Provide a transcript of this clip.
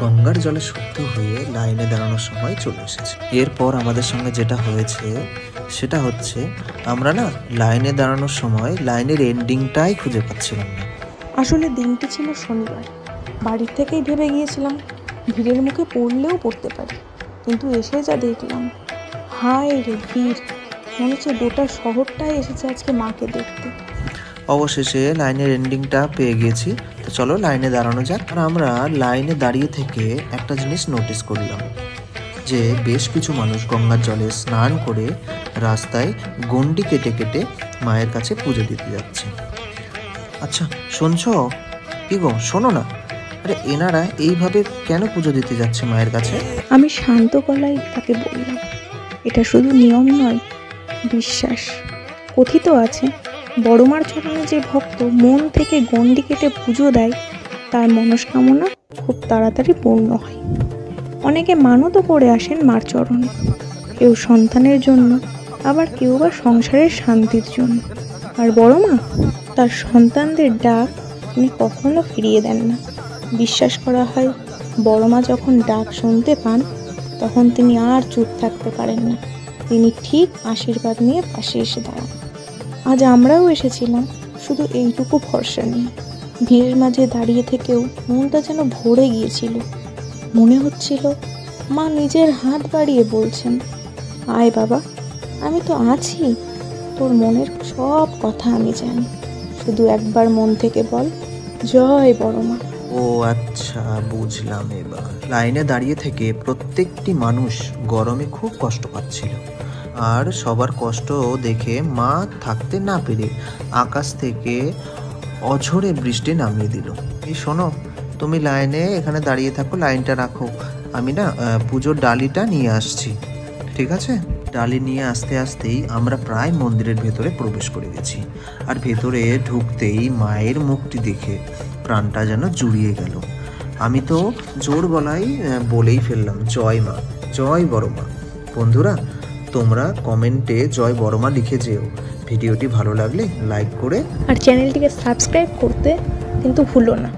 গঙ্গার জলে শুদ্ধ হয়ে লাইনে দাঁড়ানোর সময় চলে এসেছে। এরপর আমাদের সঙ্গে যেটা হয়েছে সেটা হচ্ছে, আমরা না লাইনে দাঁড়ানোর সময় লাইনের এন্ডিংটাই খুঁজে পাচ্ছিলাম না। আসলে দিনটি ছিল শনিবার। বাড়ির থেকেই ভেবে গিয়েছিলাম ভিড়ের মুখে পড়লেও পড়তে পারি, কিন্তু এসে যা দেখলাম, হায় রে ভিড়! মনে হচ্ছে গোটা শহরটাই এসেছে আজকে মাকে দেখতে। অবশেষে লাইনের এন্ডিংটা পেয়ে গিয়েছি, তো চলো লাইনে দাঁড়ানো যাক। আর আমরা লাইনে দাঁড়িয়ে থেকে একটা জিনিস নোটিস করলাম যে বেশ কিছু মানুষ গঙ্গার জলে স্নান করে রাস্তায় গণ্ডি কেটে কেটে মায়ের কাছে পুজো দিতে যাচ্ছে। আচ্ছা শুনছ কি গো, শোনো না, আরে এনারা এইভাবে কেন পুজো দিতে যাচ্ছে মায়ের কাছে? আমি শান্ত গলায় তাকে বললাম, এটা শুধু নিয়ম নয়, বিশ্বাস। কথিত আছে বড় মার চরণে যে ভক্ত মন থেকে গণ্ডি কেটে পুজো দেয় তার মনস্কামনা খুব তাড়াতাড়ি পূর্ণ হয়। অনেকে মানতও করে আসেন মার চরণে, কেউ সন্তানের জন্য, আবার কেউ বা সংসারের শান্তির জন্য। আর বড় মা তার সন্তানদের ডাক তিনি কখনো ফিরিয়ে দেন না। বিশ্বাস করা হয় বড় মা যখন ডাক শুনতে পান তখন তিনি আর চুপ থাকতে পারেন না, তিনি ঠিক আশীর্বাদ নিয়ে পাশে এসে দাঁড়ান। আজ আমরাও এসেছিলাম শুধু এইটুকু ভরসা নিয়ে। ভিড়ের মাঝে দাঁড়িয়ে থেকেও মনটা যেন ভরে গিয়েছিল। মনে হচ্ছিল মা নিজের হাত বাড়িয়ে বলছেন, আয় বাবা, আমি তো আছি, তোর মনের সব কথা আমি জানি, শুধু একবার মন থেকে বল জয় বড় মা। ও আচ্ছা, বুঝলাম এবার। লাইনে দাঁড়িয়ে থেকে প্রত্যেকটি মানুষ গরমে খুব কষ্ট পাচ্ছিল, আর সবার কষ্ট দেখে মা থাকতে না পেরে আকাশ থেকে অঝরে বৃষ্টি নামিয়ে দিল। এই শোনো, তুমি লাইনে এখানে দাঁড়িয়ে থাকো, লাইনটা রাখো, আমি না পুজোর ডালিটা নিয়ে আসছি, ঠিক আছে? ডালি নিয়ে আসতে আসতেই আমরা প্রায় মন্দিরের ভেতরে প্রবেশ করে গেছি। আর ভেতরে ঢুকতেই মায়ের মুখটি দেখে প্রাণটা যেন জুড়িয়ে গেল। আমি তো জোর গলায় বলেই ফেললাম, জয় মা, জয় বড় মা। বন্ধুরা, তোমরা কমেন্টে জয় বড় মা লিখে যেও। ভিডিওটি ভালো লাগলে লাইক করে আর চ্যানেলটিকে সাবস্ক্রাইব করতে কিন্তু ভুলো না।